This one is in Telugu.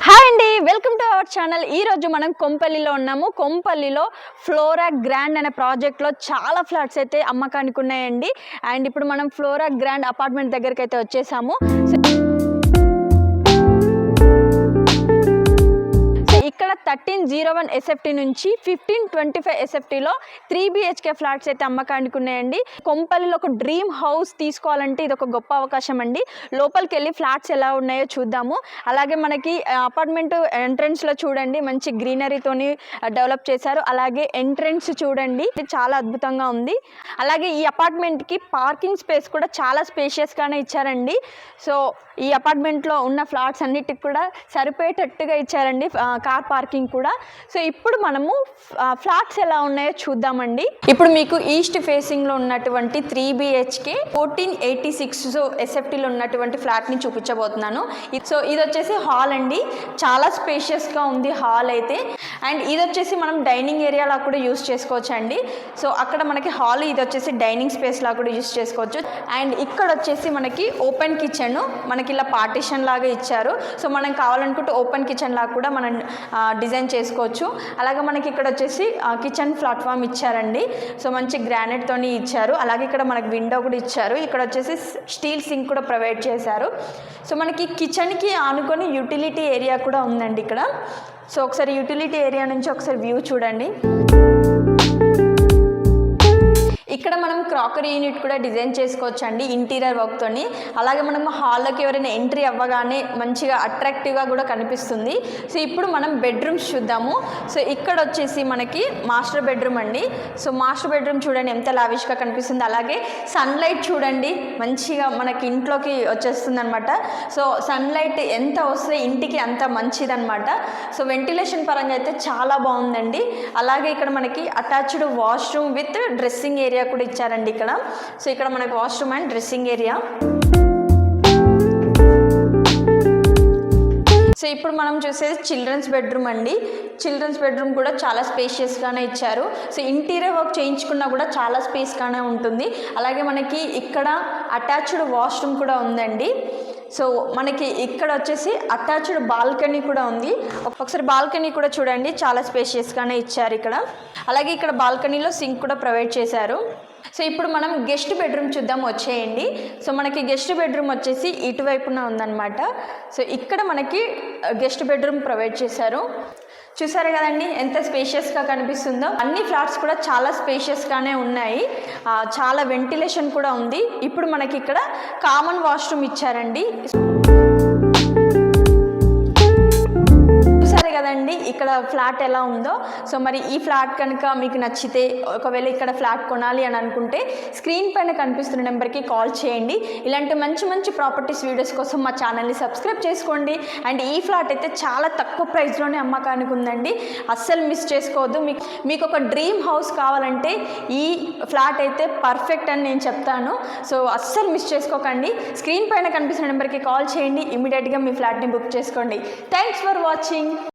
హాయ్ అండి, వెల్కమ్ టు అవర్ ఛానల్. ఈరోజు మనం కొంపల్లిలో ఉన్నాము. కొంపల్లిలో ఫ్లోరా గ్రాండ్ అనే ప్రాజెక్ట్లో చాలా ఫ్లాట్స్ అయితే అమ్మకానికి ఉన్నాయండి. అండ్ ఇప్పుడు మనం ఫ్లోరా గ్రాండ్ అపార్ట్మెంట్ దగ్గరికి అయితే వచ్చేసాము. ఇక్కడ 1301 SFT నుంచి 1525 SFTలో 3 BHK ఫ్లాట్స్ అయితే అమ్మకానికి ఉన్నాయండి. కొంపల్లిలో ఒక డ్రీమ్ హౌస్ తీసుకోవాలంటే ఇది ఒక గొప్ప అవకాశం అండి. లోపలికి వెళ్ళి ఫ్లాట్స్ ఎలా ఉన్నాయో చూద్దాము. అలాగే మనకి అపార్ట్మెంట్ ఎంట్రన్స్లో చూడండి, మంచి గ్రీనరీతోని డెవలప్ చేశారు. అలాగే ఎంట్రన్స్ చూడండి, చాలా అద్భుతంగా ఉంది. అలాగే ఈ అపార్ట్మెంట్కి పార్కింగ్ స్పేస్ కూడా చాలా స్పేషియస్గానే ఇచ్చారండి. సో ఈ అపార్ట్మెంట్లో ఉన్న ఫ్లాట్స్ అన్నిటికి కూడా సరిపోయేటట్టుగా ఇచ్చారండి, కార్ పార్కింగ్ కూడా. సో ఇప్పుడు మనము ఫ్లాట్స్ ఎలా ఉన్నాయో చూద్దామండి. ఇప్పుడు మీకు ఈస్ట్ ఫేసింగ్లో ఉన్నటువంటి 3 BHK 1486 SFTలో ఉన్నటువంటి ఫ్లాట్ని చూపించబోతున్నాను. సో ఇది వచ్చేసి హాల్ అండి, చాలా స్పేషియస్గా ఉంది హాల్ అయితే. అండ్ ఇది వచ్చేసి మనం డైనింగ్ ఏరియాలా కూడా యూస్ చేసుకోవచ్చు అండి. సో అక్కడ మనకి హాల్, ఇది వచ్చేసి డైనింగ్ స్పేస్ లా కూడా యూస్ చేసుకోవచ్చు. అండ్ ఇక్కడ వచ్చేసి మనకి ఓపెన్ కిచెన్, మనకి ఇలా పార్టీషన్ లాగా ఇచ్చారు. సో మనం కావాలనుకుంటే ఓపెన్ కిచెన్ లాగా కూడా మనం డిజైన్ చేసుకోవచ్చు. అలాగే మనకి ఇక్కడ వచ్చేసి కిచెన్ ప్లాట్ఫామ్ ఇచ్చారండి. సో మంచి గ్రానైట్తోని ఇచ్చారు. అలాగే ఇక్కడ మనకి విండో కూడా ఇచ్చారు. ఇక్కడ వచ్చేసి స్టీల్ సింక్ కూడా ప్రొవైడ్ చేశారు. సో మనకి కిచెన్కి ఆనుకొని యూటిలిటీ ఏరియా కూడా ఉందండి ఇక్కడ. సో ఒకసారి యూటిలిటీ ఏరియా నుంచి ఒకసారి వ్యూ చూడండి. ఇక్కడ మనం క్రాకరీ యూనిట్ కూడా డిజైన్ చేసుకోవచ్చు అండి ఇంటీరియర్ వర్క్తోని. అలాగే మనం హాల్లోకి ఎవరైనా ఎంట్రీ అవ్వగానే మంచిగా అట్రాక్టివ్గా కూడా కనిపిస్తుంది. సో ఇప్పుడు మనం బెడ్రూమ్స్ చూద్దాము. సో ఇక్కడ వచ్చేసి మనకి మాస్టర్ బెడ్రూమ్ అండి. సో మాస్టర్ బెడ్రూమ్ చూడండి ఎంత లావిష్గా కనిపిస్తుంది. అలాగే సన్లైట్ చూడండి, మంచిగా మనకి ఇంట్లోకి వచ్చేస్తుంది అనమాట. సో సన్లైట్ ఎంత వస్తే ఇంటికి అంత మంచిదన్నమాట. సో వెంటిలేషన్ పరంగా అయితే చాలా బాగుందండి. అలాగే ఇక్కడ మనకి attached washroom with dressing area కూడా ఇచ్చారండి ఇక్కడ. సో ఇక్కడ మనకి washroom and dressing area. So ఇప్పుడు మనం చూసేది చిల్డ్రన్స్ బెడ్రూమ్ అండి. చిల్డ్రన్స్ బెడ్రూమ్ కూడా చాలా స్పేషియస్గానే ఇచ్చారు. సో ఇంటీరియర్ వర్క్ చేయించుకున్నా కూడా చాలా స్పేస్గానే ఉంటుంది. అలాగే మనకి ఇక్కడ అటాచ్డ్ వాష్రూమ్ కూడా ఉందండి. సో మనకి ఇక్కడ వచ్చేసి అటాచ్డ్ బాల్కనీ కూడా ఉంది. ఒకసారి బాల్కనీ కూడా చూడండి, చాలా స్పేషియస్గానే ఇచ్చారు ఇక్కడ. అలాగే ఇక్కడ బాల్కనీలో సింక్ కూడా ప్రొవైడ్ చేశారు. సో ఇప్పుడు మనం గెస్ట్ బెడ్రూమ్ చూద్దాం, వచ్చేయండి. సో మనకి గెస్ట్ బెడ్రూమ్ వచ్చేసి ఇటువైపున ఉందన్నమాట. సో ఇక్కడ మనకి గెస్ట్ బెడ్రూమ్ ప్రొవైడ్ చేశారు. చూసారు కదండి ఎంత స్పేషియస్గా కనిపిస్తుందో. అన్ని ఫ్లాట్స్ కూడా చాలా స్పేషియస్గానే ఉన్నాయి, చాలా వెంటిలేషన్ కూడా ఉంది. ఇప్పుడు మనకి ఇక్కడ కామన్ వాష్రూమ్ ఇచ్చారండి. కదండి ఇక్కడ ఫ్లాట్ ఎలా ఉందో. సో మరి ఈ ఫ్లాట్ కనుక మీకు నచ్చితే, ఒకవేళ ఇక్కడ ఫ్లాట్ కొనాలి అని అనుకుంటే స్క్రీన్ పైన కనిపిస్తున్న నెంబర్కి కాల్ చేయండి. ఇలాంటి మంచి మంచి ప్రాపర్టీస్ వీడియోస్ కోసం మా ఛానల్ని సబ్స్క్రైబ్ చేసుకోండి. అండ్ ఈ ఫ్లాట్ అయితే చాలా తక్కువ ప్రైస్లోనే అమ్మకానికి ఉందండి, అస్సలు మిస్ చేసుకోవద్దు. మీకు ఒక డ్రీమ్ హౌస్ కావాలంటే ఈ ఫ్లాట్ అయితే పర్ఫెక్ట్ అని నేను చెప్తాను. సో అస్సలు మిస్ చేసుకోకండి. స్క్రీన్ పైన కనిపిస్తున్న నెంబర్కి కాల్ చేయండి, ఇమీడియట్గా మీ ఫ్లాట్ని బుక్ చేసుకోండి. Thanks for watching.